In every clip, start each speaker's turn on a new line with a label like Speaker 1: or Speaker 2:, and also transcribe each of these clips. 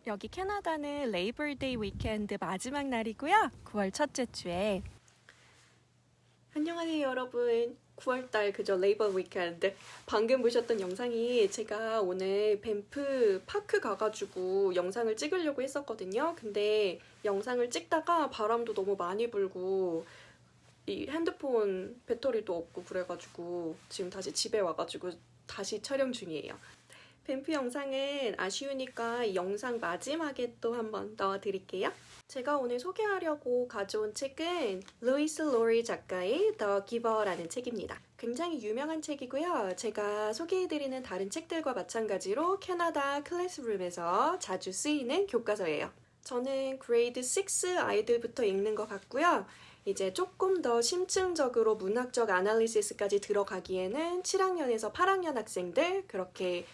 Speaker 1: 여기 캐나다는 레이버데이 위켄드 마지막 날이고요. 9월 첫째 주에. 안녕하세요 여러분. 9월달 그저 레이버 위켄드 방금 보셨던 영상이 제가 오늘 밴프 파크 가가지고 영상을 찍으려고 했었거든요. 근데 영상을 찍다가 바람도 너무 많이 불고 이 핸드폰 배터리도 없고 그래가지고 지금 다시 집에 와가지고 다시 촬영 중이에요. 밴프 영상은 아쉬우니까 이 영상 마지막에 또 한번 넣어드릴게요. 제가 오늘 소개하려고 가져온 책은 루이스 로리 작가의 더 기버라는 책입니다. 굉장히 유명한 책이고요. 제가 소개해드리는 다른 책들과 마찬가지로 캐나다 클래스룸에서 자주 쓰이는 교과서예요. 저는 그레이드 6 아이들부터 읽는 것 같고요. 이제 조금 더 심층적으로 문학적 아날리시스까지 들어가기에는 7학년에서 8학년 학생들 그렇게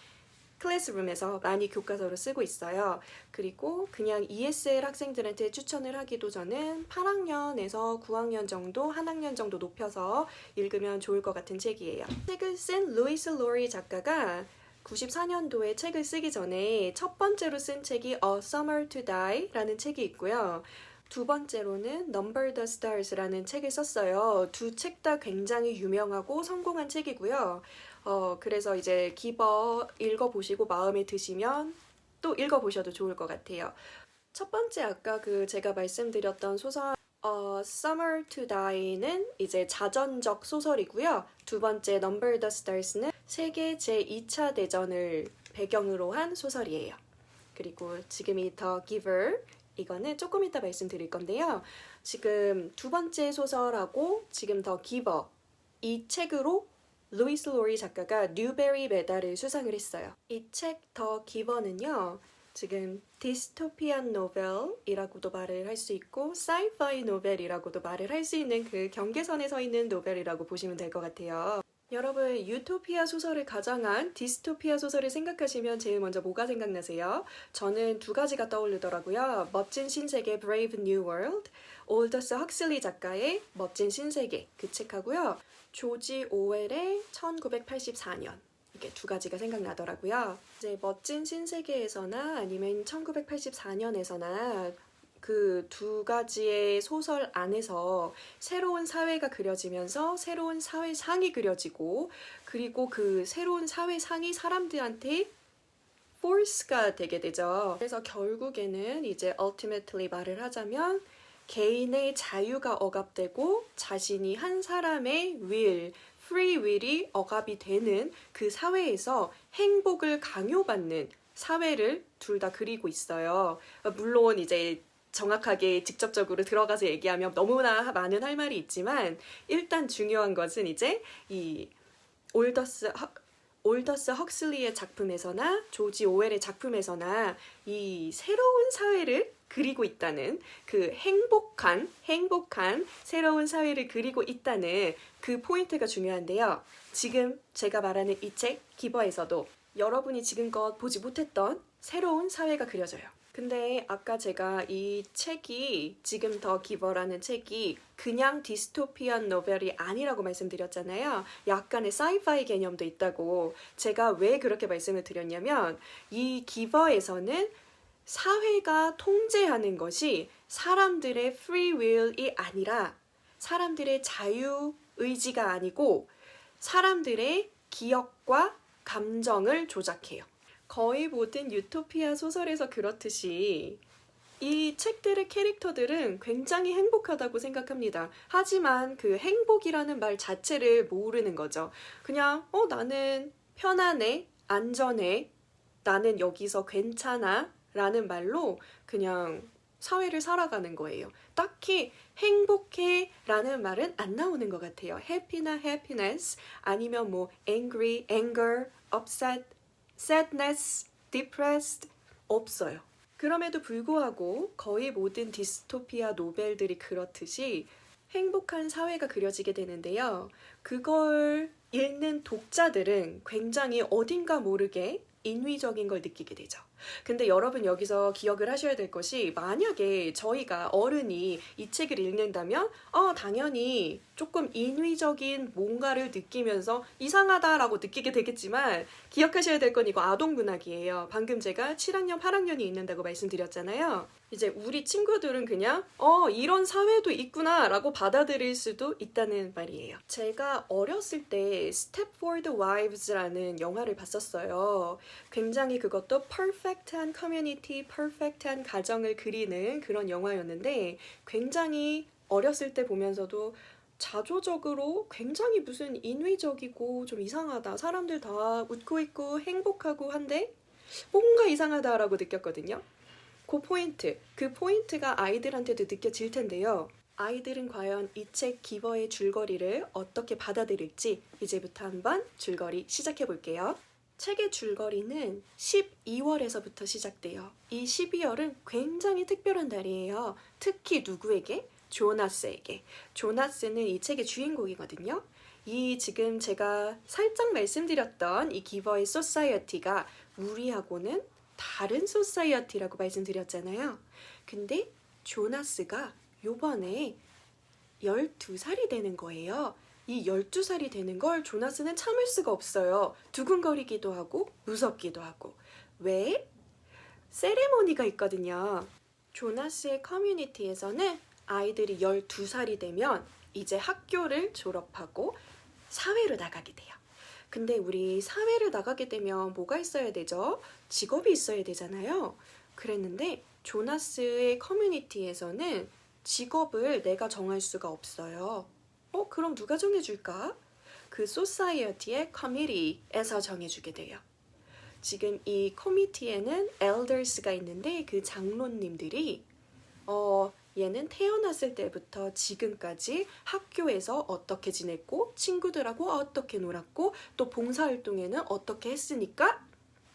Speaker 1: 클래스룸에서 많이 교과서로 쓰고 있어요. 그리고 그냥 ESL 학생들한테 추천을 하기도 저는 8학년에서 9학년 정도, 한 학년 정도 높여서 읽으면 좋을 것 같은 책이에요. 책을 쓴 루이스 로리 작가가 94년도에 책을 쓰기 전에 첫 번째로 쓴 책이 A Summer to Die 라는 책이 있고요. 두 번째로는 Number the Stars라는 책을 썼어요. 두 책 다 굉장히 유명하고 성공한 책이고요. 그래서 이제 기버 읽어보시고 마음에 드시면 또 읽어보셔도 좋을 것 같아요. 첫 번째 아까 제가 말씀드렸던 소설 Summer to Die는 이제 자전적 소설이고요. 두 번째 Number the Stars는 세계 제2차 대전을 배경으로 한 소설이에요. 그리고 지금 이 The Giver 이거는 조금 이따 말씀드릴 건데요. 지금 두 번째 소설하고 지금 더 기버 이 책으로 루이스 로리 작가가 뉴베리 메달을 수상을 했어요. 이 책 더 기버는요. 지금 디스토피안 노벨이라고도 말을 할 수 있고 사이파이 노벨이라고도 말을 할 수 있는 그 경계선에 서 있는 노벨이라고 보시면 될 것 같아요. 여러분 유토피아 소설을 가장한 디스토피아 소설을 생각하시면 제일 먼저 뭐가 생각나세요? 저는 두 가지가 떠오르더라고요. 멋진 신세계 Brave New World, 올더스 헉슬리 작가의 멋진 신세계 그 책하고요. 조지 오웰의 1984년 이게 두 가지가 생각나더라고요. 이제 멋진 신세계에서나 아니면 1984년에서나 그 두 가지의 소설 안에서 새로운 사회가 그려지면서 새로운 사회상이 그려지고 그리고 그 새로운 사회상이 사람들한테 force가 되게 되죠. 그래서 결국에는 이제 ultimately 말을 하자면 개인의 자유가 억압되고 자신이 한 사람의 will, free will이 억압이 되는 그 사회에서 행복을 강요받는 사회를 둘 다 그리고 있어요. 물론 이제 정확하게 직접적으로 들어가서 얘기하면 너무나 많은 할 말이 있지만 일단 중요한 것은 이제 이 올더스 헉슬리의 작품에서나 조지 오웰의 작품에서나 이 새로운 사회를 그리고 있다는 그 행복한 새로운 사회를 그리고 있다는 그 포인트가 중요한데요. 지금 제가 말하는 이 책 기버에서도 여러분이 지금껏 보지 못했던 새로운 사회가 그려져요. 근데 아까 제가 이 책이 지금 더 기버라는 책이 그냥 디스토피안 노벨이 아니라고 말씀드렸잖아요. 약간의 사이파이 개념도 있다고. 제가 왜 그렇게 말씀을 드렸냐면 이 기버에서는 사회가 통제하는 것이 사람들의 free will이 아니라 사람들의 자유의지가 아니고 사람들의 기억과 감정을 조작해요. 거의 모든 유토피아 소설에서 그렇듯이 이 책들의 캐릭터들은 굉장히 행복하다고 생각합니다. 하지만 그 행복이라는 말 자체를 모르는 거죠. 그냥 나는 편안해, 안전해, 나는 여기서 괜찮아 라는 말로 그냥 사회를 살아가는 거예요. 딱히 행복해 라는 말은 안 나오는 것 같아요. happy나 happiness 아니면 뭐 angry, anger, upset, sadness, depressed 없어요. 그럼에도 불구하고 거의 모든 디스토피아 노벨들이 그렇듯이 행복한 사회가 그려지게 되는데요. 그걸 읽는 독자들은 굉장히 어딘가 모르게 인위적인 걸 느끼게 되죠. 근데 여러분 여기서 기억을 하셔야 될 것이 만약에 저희가 어른이 이 책을 읽는다면 당연히 조금 인위적인 뭔가를 느끼면서 이상하다라고 느끼게 되겠지만 기억하셔야 될 건 이거 아동문학이에요. 방금 제가 7학년, 8학년이 읽는다고 말씀드렸잖아요. 이제 우리 친구들은 그냥 이런 사회도 있구나 라고 받아들일 수도 있다는 말이에요. 제가 어렸을 때 Stepford Wives라는 영화를 봤었어요. 굉장히 그것도 퍼펙트한 커뮤니티, 퍼펙트한 가정을 그리는 그런 영화였는데 굉장히 어렸을 때 보면서도 자조적으로 굉장히 무슨 인위적이고 좀 이상하다. 사람들 다 웃고 있고 행복하고 한데 뭔가 이상하다라고 느꼈거든요. 그 포인트가 아이들한테도 느껴질 텐데요. 아이들은 과연 이 책 기버의 줄거리를 어떻게 받아들일지 이제부터 한번 줄거리 시작해 볼게요. 책의 줄거리는 12월에서부터 시작돼요. 이 12월은 굉장히 특별한 달이에요. 특히 누구에게? 조나스에게. 조나스는 이 책의 주인공이거든요. 이 지금 제가 살짝 말씀드렸던 이 기버의 소사이어티가 우리하고는 다른 소사이어티라고 말씀드렸잖아요. 근데 조나스가 요번에 12살이 되는 거예요. 이 12살이 되는 걸 조나스는 참을 수가 없어요. 두근거리기도 하고 무섭기도 하고. 왜? 세레모니가 있거든요. 조나스의 커뮤니티에서는 아이들이 12살이 되면 이제 학교를 졸업하고 사회로 나가게 돼요. 근데 우리 사회를 나가게 되면 뭐가 있어야 되죠? 직업이 있어야 되잖아요. 그랬는데 조나스의 커뮤니티에서는 직업을 내가 정할 수가 없어요. 그럼 누가 정해줄까? 그 소사이어티의 커미티에서 정해주게 돼요. 지금 이 커미티에는 엘더스가 있는데 그 장로님들이 얘는 태어났을 때부터 지금까지 학교에서 어떻게 지냈고 친구들하고 어떻게 놀았고 또 봉사활동에는 어떻게 했으니까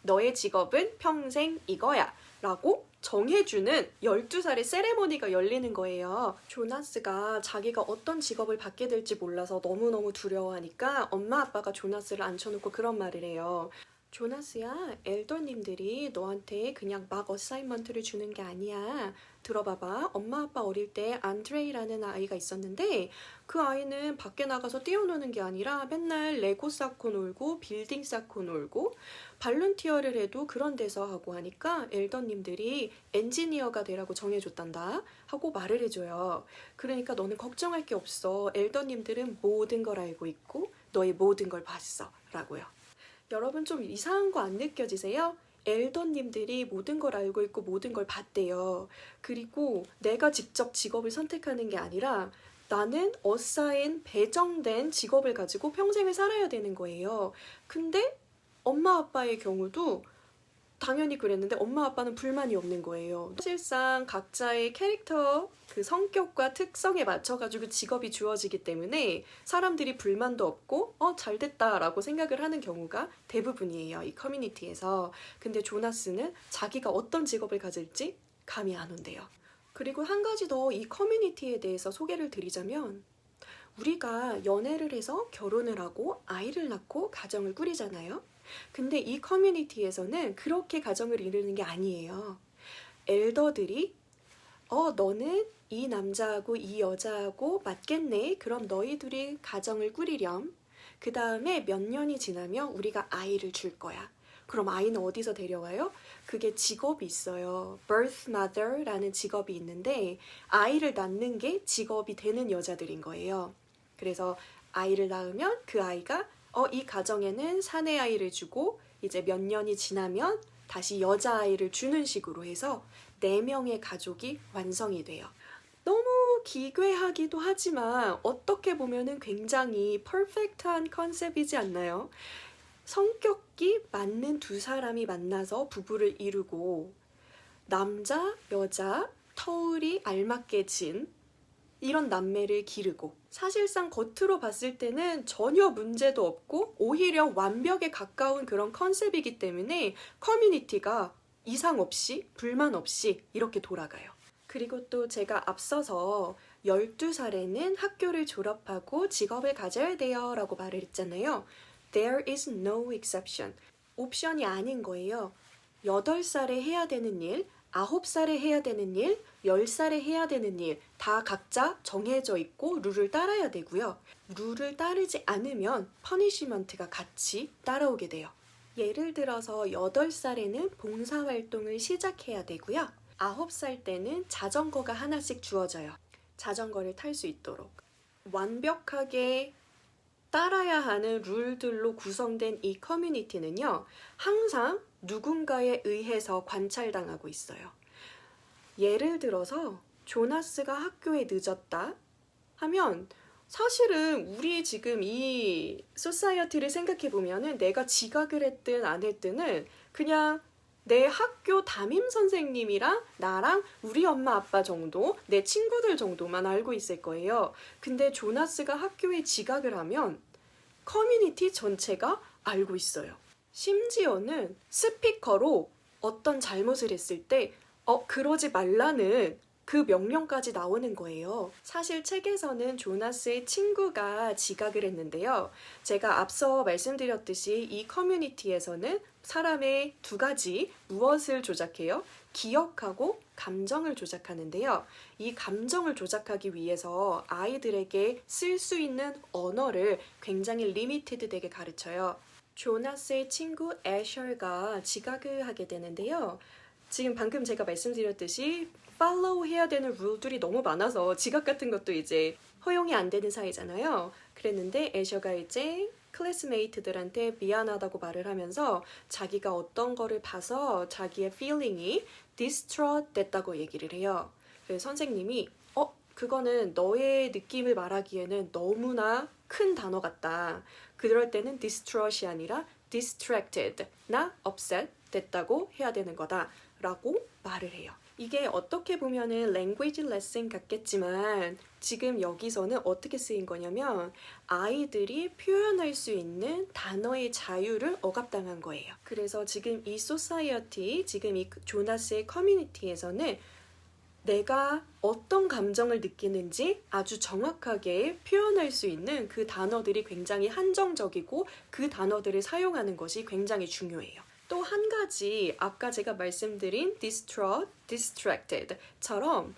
Speaker 1: 너의 직업은 평생 이거야 라고 정해주는 12살의 세레모니가 열리는 거예요. 조나스가 자기가 어떤 직업을 받게 될지 몰라서 너무너무 두려워하니까 엄마 아빠가 조나스를 앉혀놓고 그런 말을 해요. 조나스야, 엘더님들이 너한테 그냥 막 어사인먼트를 주는 게 아니야. 들어봐봐. 엄마 아빠 어릴 때 안드레이라는 아이가 있었는데 그 아이는 밖에 나가서 뛰어노는 게 아니라 맨날 레고 쌓고 놀고 빌딩 쌓고 놀고 발룬티어를 해도 그런 데서 하고 하니까 엘더님들이 엔지니어가 되라고 정해줬단다 하고 말을 해줘요. 그러니까 너는 걱정할 게 없어. 엘더님들은 모든 걸 알고 있고 너의 모든 걸 봤어 라고요. 여러분 좀 이상한 거 안 느껴지세요? 엘더님들이 모든 걸 알고 있고 모든 걸 봤대요. 그리고 내가 직접 직업을 선택하는 게 아니라 나는 어사인 배정된 직업을 가지고 평생을 살아야 되는 거예요. 근데 엄마 아빠의 경우도 당연히 그랬는데 엄마 아빠는 불만이 없는 거예요. 사실상 각자의 캐릭터 그 성격과 특성에 맞춰가지고 직업이 주어지기 때문에 사람들이 불만도 없고 잘됐다 라고 생각을 하는 경우가 대부분이에요. 이 커뮤니티에서. 근데 조나스는 자기가 어떤 직업을 가질지 감이 안 온대요. 그리고 한 가지 더 이 커뮤니티에 대해서 소개를 드리자면 우리가 연애를 해서 결혼을 하고 아이를 낳고 가정을 꾸리잖아요. 근데 이 커뮤니티에서는 그렇게 가정을 이루는 게 아니에요. 엘더들이 너는 이 남자하고 이 여자하고 맞겠네. 그럼 너희 둘이 가정을 꾸리렴. 그 다음에 몇 년이 지나면 우리가 아이를 줄 거야. 그럼 아이는 어디서 데려와요? 그게 직업이 있어요. birth mother라는 직업이 있는데 아이를 낳는 게 직업이 되는 여자들인 거예요. 그래서 아이를 낳으면 그 아이가 이 가정에는 사내 아이를 주고 이제 몇 년이 지나면 다시 여자아이를 주는 식으로 해서 4명의 가족이 완성이 돼요. 너무 기괴하기도 하지만 어떻게 보면은 굉장히 퍼펙트한 컨셉이지 않나요? 성격이 맞는 두 사람이 만나서 부부를 이루고 남자, 여자, 터울이 알맞게 진 이런 남매를 기르고 사실상 겉으로 봤을 때는 전혀 문제도 없고 오히려 완벽에 가까운 그런 컨셉이기 때문에 커뮤니티가 이상 없이 불만 없이 이렇게 돌아가요. 그리고 또 제가 앞서서 12살에는 학교를 졸업하고 직업을 가져야 돼요 라고 말을 했잖아요. There is no exception. 옵션이 아닌 거예요. 8살에 해야 되는 일, 9살에 해야 되는 일, 10살에 해야 되는 일 다 각자 정해져 있고 룰을 따라야 되고요. 룰을 따르지 않으면 퍼니시먼트가 같이 따라오게 돼요. 예를 들어서 8살에는 봉사활동을 시작해야 되고요. 9살 때는 자전거가 하나씩 주어져요. 자전거를 탈 수 있도록. 완벽하게 따라야 하는 룰들로 구성된 이 커뮤니티는요, 항상 누군가에 의해서 관찰당하고 있어요. 예를 들어서 조나스가 학교에 늦었다 하면 사실은 우리 지금 이 소사이어티를 생각해 보면은 내가 지각을 했든 안 했든은 그냥 내 학교 담임 선생님이랑 나랑 우리 엄마 아빠 정도, 내 친구들 정도만 알고 있을 거예요. 근데 조나스가 학교에 지각을 하면 커뮤니티 전체가 알고 있어요. 심지어는 스피커로 어떤 잘못을 했을 때 그러지 말라는 그 명령까지 나오는 거예요. 사실 책에서는 조나스의 친구가 지각을 했는데요. 제가 앞서 말씀드렸듯이 이 커뮤니티에서는 사람의 두 가지 무엇을 조작해요? 기억하고 감정을 조작하는데요. 이 감정을 조작하기 위해서 아이들에게 쓸 수 있는 언어를 굉장히 리미티드 되게 가르쳐요. 조나스의 친구 애셜가 지각을 하게 되는데요. 지금 방금 제가 말씀드렸듯이 팔로우 해야 되는 룰들이 너무 많아서 지각 같은 것도 이제 허용이 안 되는 사이잖아요. 그랬는데 애셔가 이제 클래스메이트들한테 미안하다고 말을 하면서 자기가 어떤 거를 봐서 자기의 feeling이 distraught 됐다고 얘기를 해요. 그래서 선생님이 그거는 너의 느낌을 말하기에는 너무나 큰 단어 같다. 그럴 때는 distraught이 아니라 distracted나 upset 됐다고 해야 되는 거다 라고 말을 해요. 이게 어떻게 보면은 language lesson 같겠지만 지금 여기서는 어떻게 쓰인 거냐면 아이들이 표현할 수 있는 단어의 자유를 억압당한 거예요. 그래서 지금 이 society, 지금 이 조나스의 커뮤니티에서는 내가 어떤 감정을 느끼는지 아주 정확하게 표현할 수 있는 그 단어들이 굉장히 한정적이고 그 단어들을 사용하는 것이 굉장히 중요해요. 또 한 가지 아까 제가 말씀드린 distraught, distracted처럼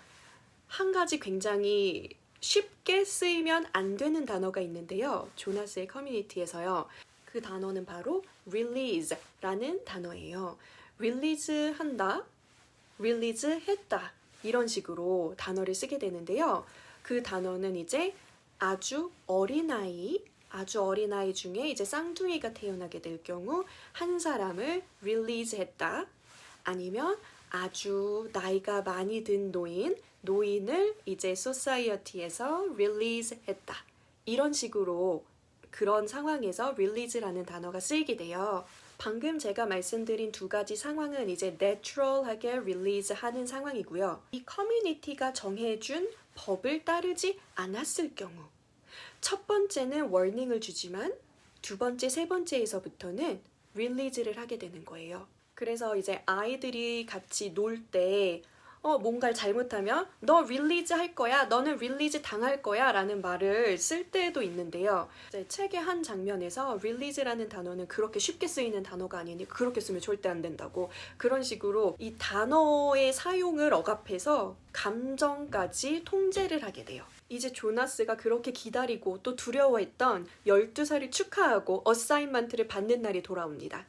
Speaker 1: 한 가지 굉장히 쉽게 쓰이면 안 되는 단어가 있는데요. 조나스의 커뮤니티에서요. 그 단어는 바로 release라는 단어예요. release 한다, release 했다 이런 식으로 단어를 쓰게 되는데요. 그 단어는 이제 아주 어린아이 중에 이제 쌍둥이가 태어나게 될 경우 한 사람을 release 했다. 아니면 아주 나이가 많이 든 노인을 이제 society에서 release 했다. 이런 식으로 그런 상황에서 release라는 단어가 쓰이게 돼요. 방금 제가 말씀드린 두 가지 상황은 이제 natural하게 release 하는 상황이고요. 이 커뮤니티가 정해준 법을 따르지 않았을 경우 첫 번째는 워닝을 주지만 두 번째, 세 번째에서부터는 release를 하게 되는 거예요. 그래서 이제 아이들이 같이 놀 때 뭔가를 잘못하면 너 release 할 거야, 너는 release 당할 거야 라는 말을 쓸 때도 있는데요. 이제 책의 한 장면에서 release라는 단어는 그렇게 쉽게 쓰이는 단어가 아니니 그렇게 쓰면 절대 안 된다고 그런 식으로 이 단어의 사용을 억압해서 감정까지 통제를 하게 돼요. 이제 조나스가 그렇게 기다리고 또 두려워했던 12살을 축하하고 어사인먼트를 받는 날이 돌아옵니다.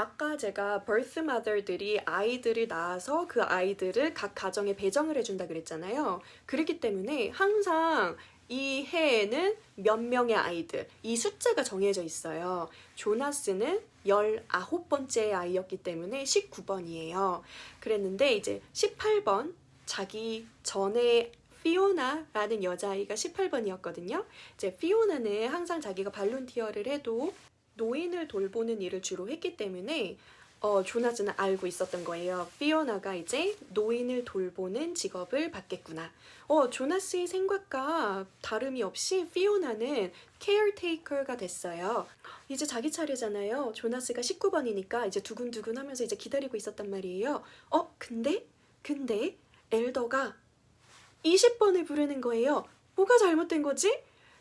Speaker 1: 아까 제가 birth mother들이 아이들을 낳아서 그 아이들을 각 가정에 배정을 해준다 그랬잖아요. 그렇기 때문에 항상 이 해에는 몇 명의 아이들, 이 숫자가 정해져 있어요. 조나스는 19번째 아이였기 때문에 19번이에요. 그랬는데 이제 18번, 자기 전에 피오나라는 여자아이가 18번이었거든요. 이제 피오나는 항상 자기가 발룬티어를 해도 노인을 돌보는 일을 주로 했기 때문에 조나스는 알고 있었던 거예요. 피오나가 이제 노인을 돌보는 직업을 받겠구나. 조나스의 생각과 다름이 없이 피오나는 케어테이커가 됐어요. 이제 자기 차례잖아요. 조나스가 19번이니까 이제 두근두근 하면서 이제 기다리고 있었단 말이에요. 근데 엘더가 20번을 부르는 거예요. 뭐가 잘못된 거지?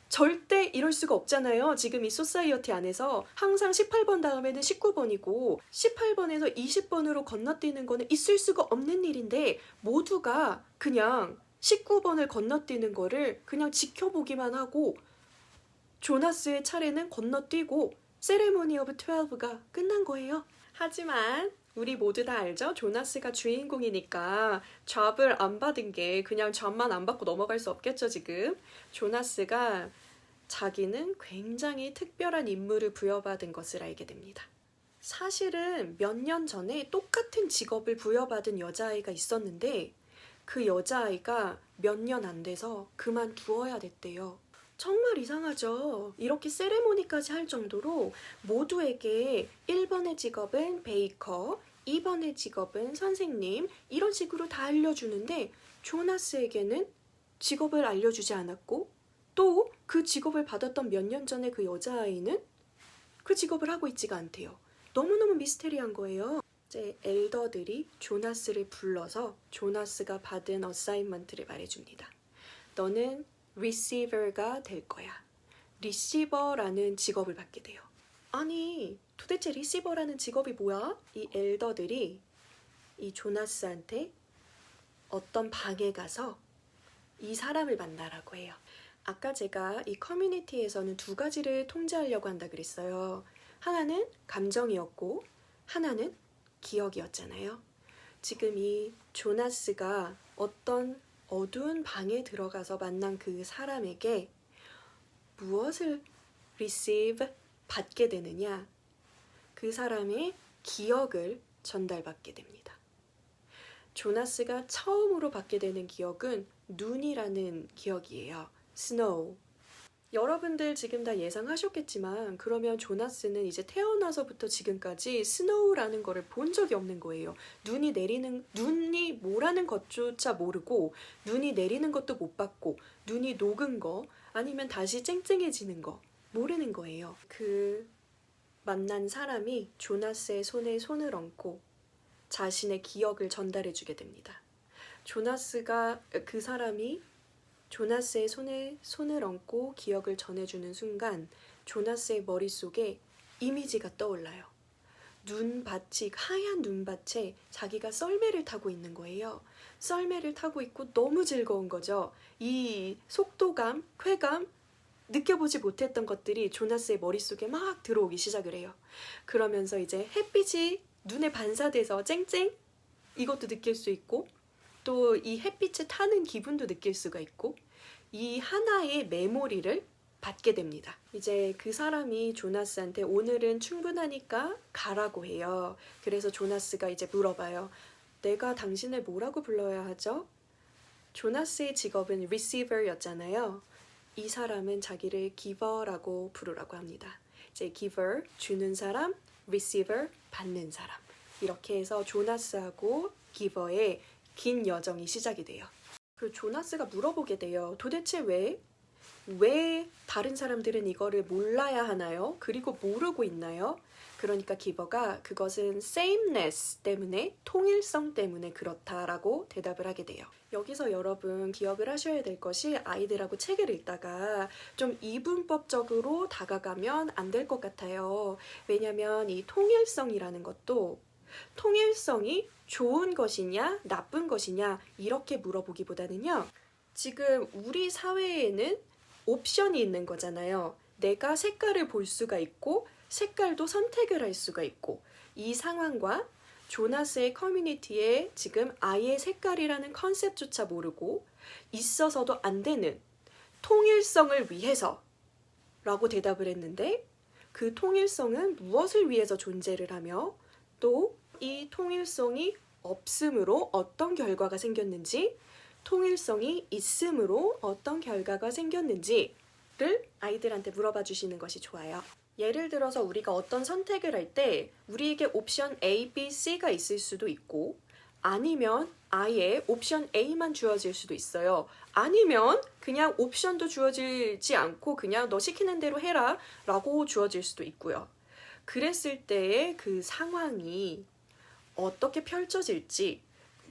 Speaker 1: 절대 이럴 수가 없잖아요. 지금 이 소사이어티 안에서 항상 18번 다음에는 19번이고 18번에서 20번으로 건너뛰는 거는 있을 수가 없는 일인데 모두가 그냥 19번을 건너뛰는 거를 그냥 지켜보기만 하고 조나스의 차례는 건너뛰고 세레모니 오브 12가 끝난 거예요. 하지만 우리 모두 다 알죠? 조나스가 주인공이니까 잡을 안 받은 게 그냥 잡만 안 받고 넘어갈 수 없겠죠, 지금. 조나스가 자기는 굉장히 특별한 임무를 부여받은 것을 알게 됩니다. 사실은 몇 년 전에 똑같은 직업을 부여받은 여자아이가 있었는데 그 여자아이가 몇 년 안 돼서 그만두어야 됐대요. 정말 이상하죠? 이렇게 세레모니까지 할 정도로 모두에게 1번의 직업은 베이커, 2번의 직업은 선생님 이런 식으로 다 알려주는데 조나스에게는 직업을 알려주지 않았고 또 그 직업을 받았던 몇 년 전에 그 여자아이는 그 직업을 하고 있지가 않대요. 너무너무 미스테리한 거예요. 이제 엘더들이 조나스를 불러서 조나스가 받은 어사인먼트를 말해줍니다. 너는 receiver가 될 거야. 리시버라는 직업을 받게 돼요. 아니, 도대체 리시버라는 직업이 뭐야? 이 엘더들이 이 조나스한테 어떤 방에 가서 이 사람을 만나라고 해요. 아까 제가 이 커뮤니티에서는 두 가지를 통제하려고 한다 그랬어요. 하나는 감정이었고 하나는 기억이었잖아요. 지금 이 조나스가 어떤 어두운 방에 들어가서 만난 그 사람에게 무엇을 receive 받게 되느냐? 그 사람의 기억을 전달받게 됩니다. 조나스가 처음으로 받게 되는 기억은 눈이라는 기억이에요. snow. 여러분들 지금 다 예상하셨겠지만 그러면 조나스는 이제 태어나서부터 지금까지 스노우라는 거를 본 적이 없는 거예요. 눈이 뭐라는 것조차 모르고 눈이 내리는 것도 못 봤고 눈이 녹은 거 아니면 다시 쨍쨍해지는 거 모르는 거예요. 그 만난 사람이 조나스의 손에 손을 얹고 자신의 기억을 전달해 주게 됩니다. 그 사람이 조나스의 손에 손을 얹고 기억을 전해주는 순간 조나스의 머릿속에 이미지가 떠올라요. 하얀 눈밭에 자기가 썰매를 타고 있는 거예요. 썰매를 타고 있고 너무 즐거운 거죠. 이 속도감, 쾌감, 느껴보지 못했던 것들이 조나스의 머릿속에 막 들어오기 시작을 해요. 그러면서 이제 햇빛이 눈에 반사돼서 쨍쨍 이것도 느낄 수 있고 또 이 햇빛에 타는 기분도 느낄 수가 있고 이 하나의 메모리를 받게 됩니다. 이제 그 사람이 조나스한테 오늘은 충분하니까 가라고 해요. 그래서 조나스가 이제 물어봐요. 내가 당신을 뭐라고 불러야 하죠? 조나스의 직업은 receiver였잖아요. 이 사람은 자기를 giver라고 부르라고 합니다. 이제 giver, 주는 사람, receiver, 받는 사람. 이렇게 해서 조나스하고 giver의 긴 여정이 시작이 돼요. 그 조나스가 물어보게 돼요. 도대체 왜 다른 사람들은 이거를 몰라야 하나요? 그리고 모르고 있나요? 그러니까 기버가 그것은 sameness 때문에, 통일성 때문에 그렇다라고 대답을 하게 돼요. 여기서 여러분 기억을 하셔야 될 것이 아이들하고 책을 읽다가 좀 이분법적으로 다가가면 안 될 것 같아요. 왜냐면 이 통일성이라는 것도 통일성이 좋은 것이냐 나쁜 것이냐 이렇게 물어보기보다는요. 지금 우리 사회에는 옵션이 있는 거잖아요. 내가 색깔을 볼 수가 있고 색깔도 선택을 할 수가 있고 이 상황과 조나스의 커뮤니티에 지금 아예 색깔이라는 컨셉조차 모르고 있어서도 안 되는 통일성을 위해서 라고 대답을 했는데 그 통일성은 무엇을 위해서 존재를 하며 또 이 통일성이 없음으로 어떤 결과가 생겼는지 통일성이 있음으로 어떤 결과가 생겼는지를 아이들한테 물어봐 주시는 것이 좋아요. 예를 들어서 우리가 어떤 선택을 할 때 우리에게 옵션 A, B, C가 있을 수도 있고 아니면 아예 옵션 A만 주어질 수도 있어요. 아니면 그냥 옵션도 주어지지 않고 그냥 너 시키는 대로 해라 라고 주어질 수도 있고요. 그랬을 때의 그 상황이 어떻게 펼쳐질지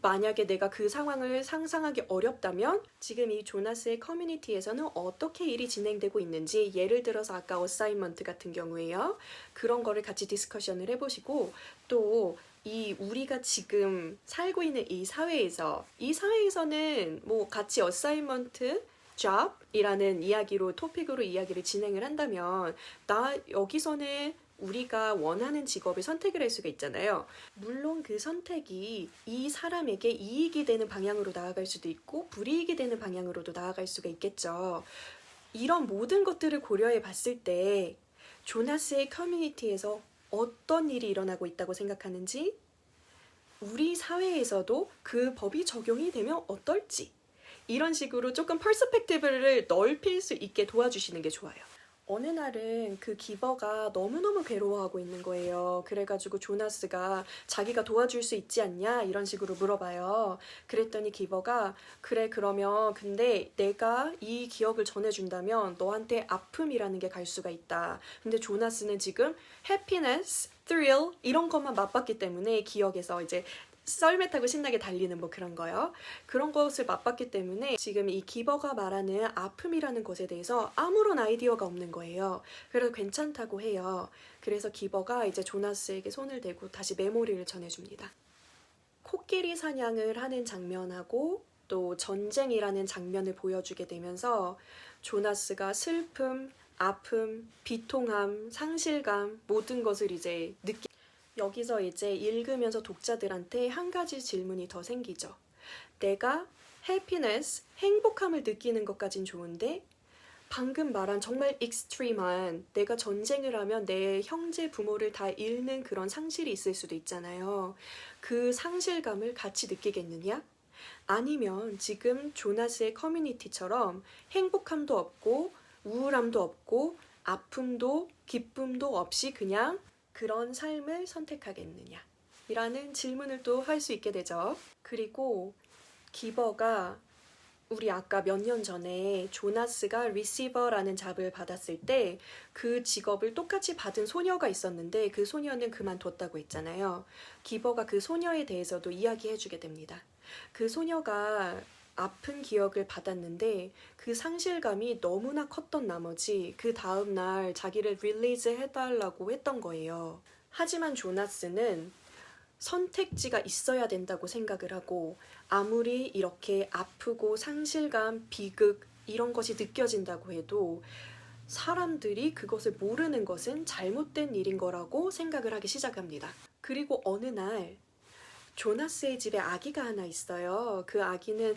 Speaker 1: 만약에 내가 그 상황을 상상하기 어렵다면 지금 이 조나스의 커뮤니티에서는 어떻게 일이 진행되고 있는지, 예를 들어서 아까 어사이먼트 같은 경우에요. 그런 거를 같이 디스커션을 해보시고, 또 이 우리가 지금 살고 있는 이 사회에서는 뭐 같이 어사이먼트 job이라는 이야기로 토픽으로 이야기를 진행을 한다면, 나 여기서는 우리가 원하는 직업을 선택을 할 수가 있잖아요. 물론 그 선택이 이 사람에게 이익이 되는 방향으로 나아갈 수도 있고 불이익이 되는 방향으로도 나아갈 수가 있겠죠. 이런 모든 것들을 고려해 봤을 때 조나스의 커뮤니티에서 어떤 일이 일어나고 있다고 생각하는지, 우리 사회에서도 그 법이 적용이 되면 어떨지, 이런 식으로 조금 퍼스펙티브를 넓힐 수 있게 도와주시는 게 좋아요. 어느 날은 그 기버가 너무너무 괴로워하고 있는 거예요. 그래가지고 조나스가 자기가 도와줄 수 있지 않냐 이런 식으로 물어봐요. 그랬더니 기버가 그래 그러면 근데 내가 이 기억을 전해준다면 너한테 아픔이라는 게 갈 수가 있다. 근데 조나스는 지금 happiness, thrill 이런 것만 맛봤기 때문에 기억에서 이제 썰매 타고 신나게 달리는 뭐 그런 거요. 그런 것을 맛봤기 때문에 지금 이 기버가 말하는 아픔이라는 것에 대해서 아무런 아이디어가 없는 거예요. 그래서 괜찮다고 해요. 그래서 기버가 이제 조나스에게 손을 대고 다시 메모리를 전해줍니다. 코끼리 사냥을 하는 장면하고 또 전쟁이라는 장면을 보여주게 되면서 조나스가 슬픔, 아픔, 비통함, 상실감 모든 것을 이제 여기서 이제 읽으면서 독자들한테 한 가지 질문이 더 생기죠. 내가 happiness, 행복함을 느끼는 것까진 좋은데 방금 말한 정말 익스트림한 내가 전쟁을 하면 내 형제 부모를 다 잃는 그런 상실이 있을 수도 있잖아요. 그 상실감을 같이 느끼겠느냐? 아니면 지금 조나스의 커뮤니티처럼 행복함도 없고 우울함도 없고 아픔도 기쁨도 없이 그냥 그런 삶을 선택하겠느냐? 이라는 질문을 또 할 수 있게 되죠. 그리고 기버가 우리 아까 몇 년 전에 조나스가 리시버라는 잡을 받았을 때 그 직업을 똑같이 받은 소녀가 있었는데 그 소녀는 그만뒀다고 했잖아요. 기버가 그 소녀에 대해서도 이야기해주게 됩니다. 그 소녀가 아픈 기억을 받았는데 그 상실감이 너무나 컸던 나머지 그 다음날 자기를 릴리즈 해달라고 했던 거예요. 하지만 조나스는 선택지가 있어야 된다고 생각을 하고, 아무리 이렇게 아프고 상실감, 비극 이런 것이 느껴진다고 해도 사람들이 그것을 모르는 것은 잘못된 일인 거라고 생각을 하기 시작합니다. 그리고 어느 날 조나스의 집에 아기가 하나 있어요. 그 아기는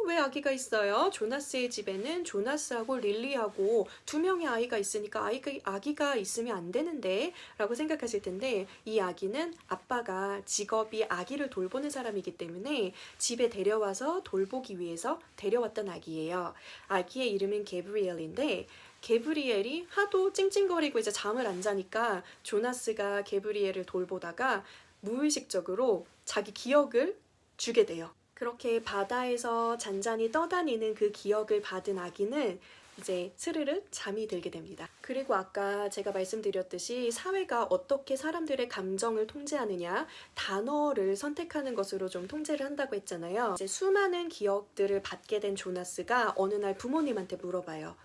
Speaker 1: 왜 아기가 있어요? 조나스의 집에는 조나스하고 릴리하고 두 명의 아이가 있으니까 아기가 있으면 안 되는데 라고 생각하실 텐데, 이 아기는 아빠가 직업이 아기를 돌보는 사람이기 때문에 집에 데려와서 돌보기 위해서 데려왔던 아기예요. 아기의 이름은 게브리엘인데 게브리엘이 하도 찡찡거리고 이제 잠을 안 자니까 조나스가 게브리엘을 돌보다가 무의식적으로 자기 기억을 주게 돼요. 그렇게 바다에서 잔잔히 떠다니는 그 기억을 받은 아기는 이제 스르르 잠이 들게 됩니다. 그리고 아까 제가 말씀드렸듯이 사회가 어떻게 사람들의 감정을 통제하느냐, 단어를 선택하는 것으로 좀 통제를 한다고 했잖아요. 이제 수많은 기억들을 받게 된 조나스가 어느 날 부모님한테 물어봐요.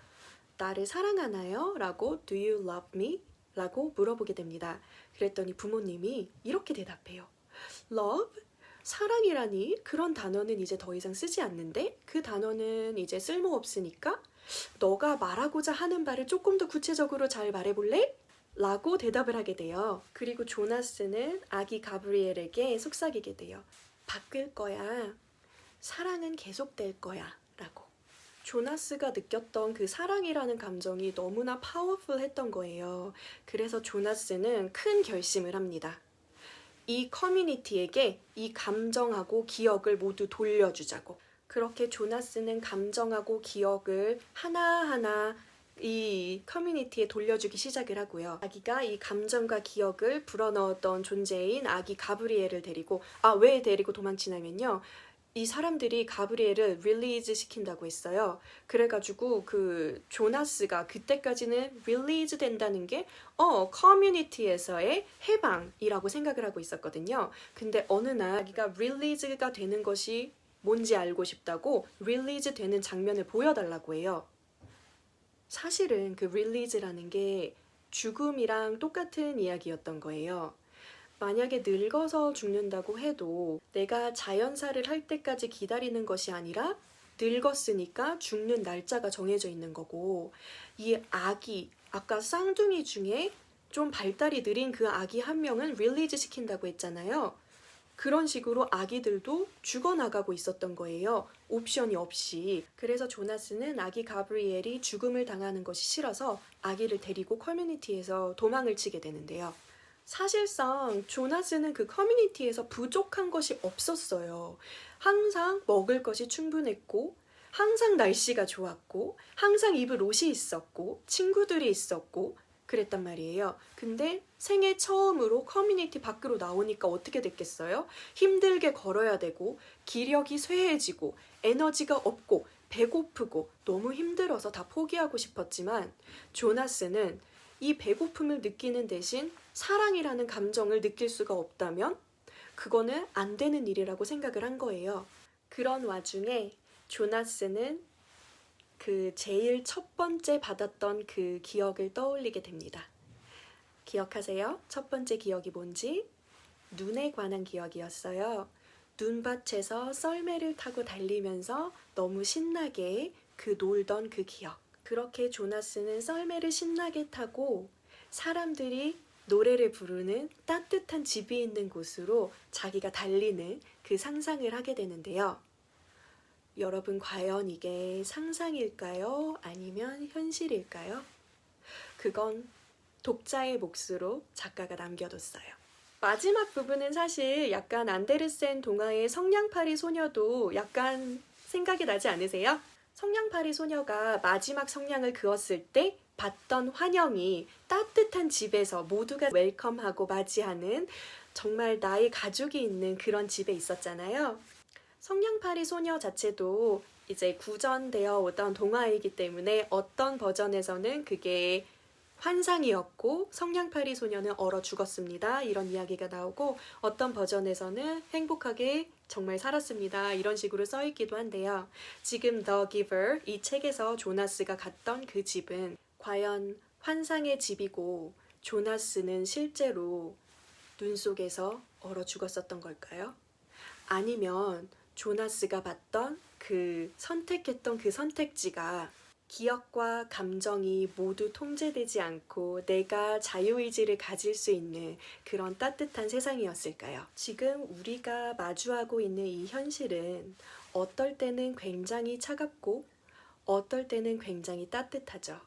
Speaker 1: 나를 사랑하나요? 라고 Do you love me? 라고 물어보게 됩니다. 그랬더니 부모님이 이렇게 대답해요. Love? 사랑이라니? 그런 단어는 이제 더 이상 쓰지 않는데? 그 단어는 이제 쓸모없으니까 너가 말하고자 하는 바를 조금 더 구체적으로 잘 말해볼래? 라고 대답을 하게 돼요. 그리고 조나스는 아기 가브리엘에게 속삭이게 돼요. 바뀔 거야. 사랑은 계속될 거야. 라고. 조나스가 느꼈던 그 사랑이라는 감정이 너무나 파워풀했던 거예요. 그래서 조나스는 큰 결심을 합니다. 이 커뮤니티에게 이 감정하고 기억을 모두 돌려주자고. 그렇게 조나스는 감정하고 기억을 하나하나 이 커뮤니티에 돌려주기 시작을 하고요. 아기가 이 감정과 기억을 불어넣었던 존재인 아기 가브리엘을 데리고 왜 데리고 도망치냐면요. 이 사람들이 가브리엘을 릴리즈 시킨다고 했어요. 그래가지고 그 조나스가 그때까지는 릴리즈 된다는 게 커뮤니티에서의 해방이라고 생각을 하고 있었거든요. 근데 어느 날 자기가 릴리즈가 되는 것이 뭔지 알고 싶다고 릴리즈 되는 장면을 보여달라고 해요. 사실은 그 릴리즈라는 게 죽음이랑 똑같은 이야기였던 거예요. 만약에 늙어서 죽는다고 해도 내가 자연사를 할 때까지 기다리는 것이 아니라 늙었으니까 죽는 날짜가 정해져 있는 거고, 이 아기, 아까 쌍둥이 중에 좀 발달이 느린 그 아기 한 명은 릴리즈 시킨다고 했잖아요. 그런 식으로 아기들도 죽어나가고 있었던 거예요. 옵션이 없이. 그래서 조나스는 아기 가브리엘이 죽음을 당하는 것이 싫어서 아기를 데리고 커뮤니티에서 도망을 치게 되는데요. 사실상 조나스는 그 커뮤니티에서 부족한 것이 없었어요. 항상 먹을 것이 충분했고, 항상 날씨가 좋았고, 항상 입을 옷이 있었고, 친구들이 있었고, 그랬단 말이에요. 근데 생애 처음으로 커뮤니티 밖으로 나오니까 어떻게 됐겠어요? 힘들게 걸어야 되고, 기력이 쇠해지고, 에너지가 없고, 배고프고, 너무 힘들어서 다 포기하고 싶었지만, 조나스는 이 배고픔을 느끼는 대신 사랑이라는 감정을 느낄 수가 없다면 그거는 안 되는 일이라고 생각을 한 거예요. 그런 와중에 조나스는 그 제일 첫 번째 받았던 그 기억을 떠올리게 됩니다. 기억하세요? 첫 번째 기억이 뭔지? 눈에 관한 기억이었어요. 눈밭에서 썰매를 타고 달리면서 너무 신나게 놀던 그 기억. 그렇게 조나스는 썰매를 신나게 타고 사람들이 노래를 부르는 따뜻한 집이 있는 곳으로 자기가 달리는 그 상상을 하게 되는데요. 여러분, 과연 이게 상상일까요? 아니면 현실일까요? 그건 독자의 몫으로 작가가 남겨뒀어요. 마지막 부분은 사실 약간 안데르센 동화의 성냥팔이 소녀도 약간 생각이 나지 않으세요? 성냥팔이 소녀가 마지막 성냥을 그었을 때 받던 환영이 따뜻한 집에서 모두가 웰컴하고 맞이하는 정말 나의 가족이 있는 그런 집에 있었잖아요. 성냥팔이 소녀 자체도 이제 구전되어 오던 동화이기 때문에 어떤 버전에서는 그게 환상이었고 성냥팔이 소녀는 얼어 죽었습니다. 이런 이야기가 나오고 어떤 버전에서는 행복하게 정말 살았습니다. 이런 식으로 써 있기도 한데요. 지금 The Giver, 이 책에서 조나스가 갔던 그 집은 과연 환상의 집이고 조나스는 실제로 눈 속에서 얼어 죽었었던 걸까요? 아니면 조나스가 봤던 선택했던 그 선택지가 기억과 감정이 모두 통제되지 않고 내가 자유의지를 가질 수 있는 그런 따뜻한 세상이었을까요? 지금 우리가 마주하고 있는 이 현실은 어떨 때는 굉장히 차갑고 어떨 때는 굉장히 따뜻하죠.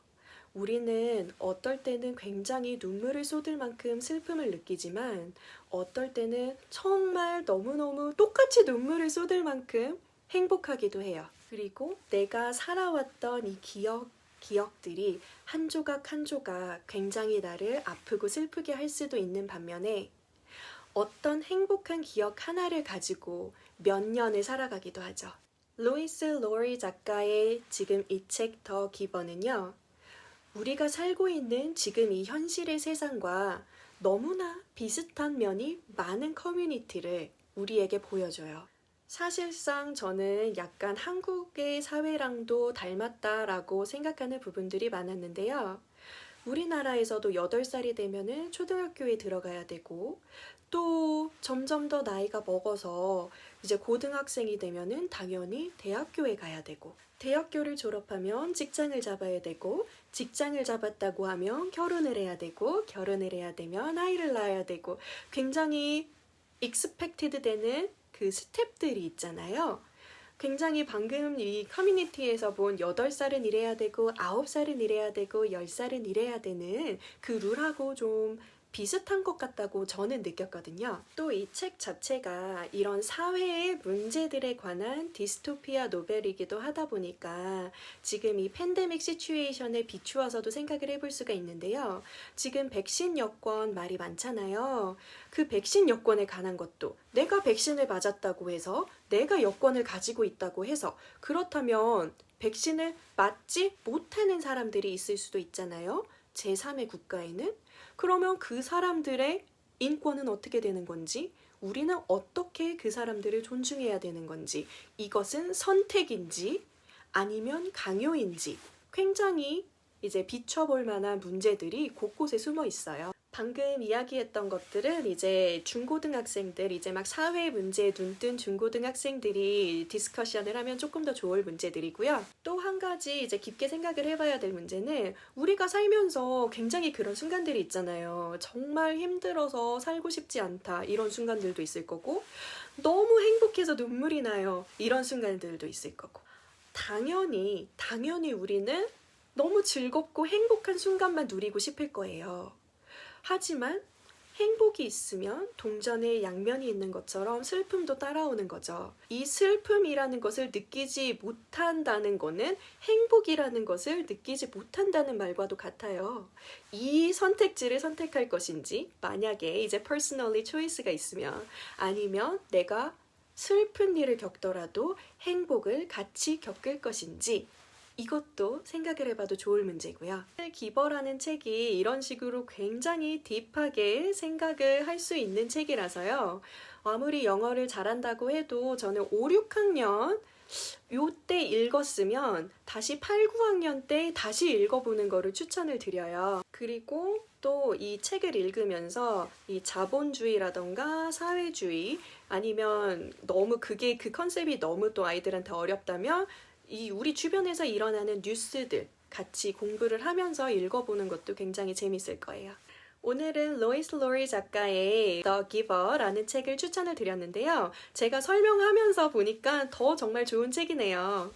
Speaker 1: 우리는 어떨 때는 굉장히 눈물을 쏟을 만큼 슬픔을 느끼지만 어떨 때는 정말 너무너무 똑같이 눈물을 쏟을 만큼 행복하기도 해요. 그리고 내가 살아왔던 이 기억들이 한 조각 한 조각 굉장히 나를 아프고 슬프게 할 수도 있는 반면에 어떤 행복한 기억 하나를 가지고 몇 년을 살아가기도 하죠. 루이스 로리 작가의 지금 이 책 더 기버는요. 우리가 살고 있는 지금 이 현실의 세상과 너무나 비슷한 면이 많은 커뮤니티를 우리에게 보여줘요. 사실상 저는 약간 한국의 사회랑도 닮았다라고 생각하는 부분들이 많았는데요. 우리나라에서도 8살이 되면은 초등학교에 들어가야 되고 또 점점 더 나이가 먹어서 이제 고등학생이 되면은 당연히 대학교에 가야 되고 대학교를 졸업하면 직장을 잡아야 되고 직장을 잡았다고 하면 결혼을 해야 되고 결혼을 해야 되면 아이를 낳아야 되고 굉장히 expected 되는 그 스텝들이 있잖아요. 굉장히 방금 이 커뮤니티에서 본 8살은 이래야 되고 9살은 이래야 되고 10살은 이래야 되는 그 룰하고 좀 비슷한 것 같다고 저는 느꼈거든요. 또 이 책 자체가 이런 사회의 문제들에 관한 디스토피아 노벨이기도 하다 보니까 지금 이 팬데믹 시츄에이션에 비추어서도 생각을 해볼 수가 있는데요. 지금 백신 여권 말이 많잖아요. 그 백신 여권에 관한 것도 내가 백신을 맞았다고 해서 내가 여권을 가지고 있다고 해서 그렇다면 백신을 맞지 못하는 사람들이 있을 수도 있잖아요. 제3의 국가에는. 그러면 그 사람들의 인권은 어떻게 되는 건지, 우리는 어떻게 그 사람들을 존중해야 되는 건지, 이것은 선택인지 아니면 강요인지 굉장히 이제 비춰볼 만한 문제들이 곳곳에 숨어 있어요. 방금 이야기했던 것들은 이제 중고등학생들, 이제 막 사회 문제에 눈뜬 중고등학생들이 디스커션을 하면 조금 더 좋을 문제들이고요. 또 한 가지 이제 깊게 생각을 해봐야 될 문제는 우리가 살면서 굉장히 그런 순간들이 있잖아요. 정말 힘들어서 살고 싶지 않다. 이런 순간들도 있을 거고, 너무 행복해서 눈물이 나요. 이런 순간들도 있을 거고. 당연히 우리는 너무 즐겁고 행복한 순간만 누리고 싶을 거예요. 하지만 행복이 있으면 동전의 양면이 있는 것처럼 슬픔도 따라오는 거죠. 이 슬픔이라는 것을 느끼지 못한다는 거는 행복이라는 것을 느끼지 못한다는 말과도 같아요. 이 선택지를 선택할 것인지, 만약에 이제 personally choice가 있으면, 아니면 내가 슬픈 일을 겪더라도 행복을 같이 겪을 것인지, 이것도 생각을 해봐도 좋을 문제고요. 기버라는 책이 이런 식으로 굉장히 딥하게 생각을 할 수 있는 책이라서요. 아무리 영어를 잘한다고 해도 저는 5, 6학년 요때 읽었으면 다시 8, 9학년 때 다시 읽어보는 거를 추천을 드려요. 그리고 또 이 책을 읽으면서 이 자본주의라던가 사회주의, 아니면 너무 그 컨셉이 너무 또 아이들한테 어렵다면 이 우리 주변에서 일어나는 뉴스들 같이 공부를 하면서 읽어보는 것도 굉장히 재밌을 거예요. 오늘은 로이스 로리 작가의 The Giver라는 책을 추천을 드렸는데요. 제가 설명하면서 보니까 더 정말 좋은 책이네요.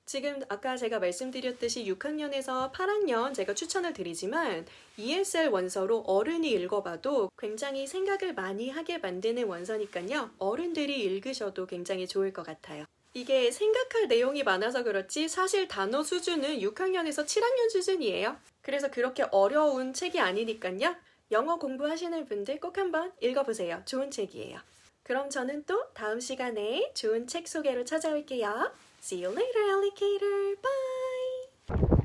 Speaker 1: 지금 아까 제가 말씀드렸듯이 6학년에서 8학년 제가 추천을 드리지만 ESL 원서로 어른이 읽어봐도 굉장히 생각을 많이 하게 만드는 원서니까요. 어른들이 읽으셔도 굉장히 좋을 것 같아요. 이게 생각할 내용이 많아서 그렇지 사실 단어 수준은 6학년에서 7학년 수준이에요. 그래서 그렇게 어려운 책이 아니니까요. 영어 공부하시는 분들 꼭 한번 읽어보세요. 좋은 책이에요. 그럼 저는 또 다음 시간에 좋은 책 소개로 찾아올게요. See you later, alligator. Bye!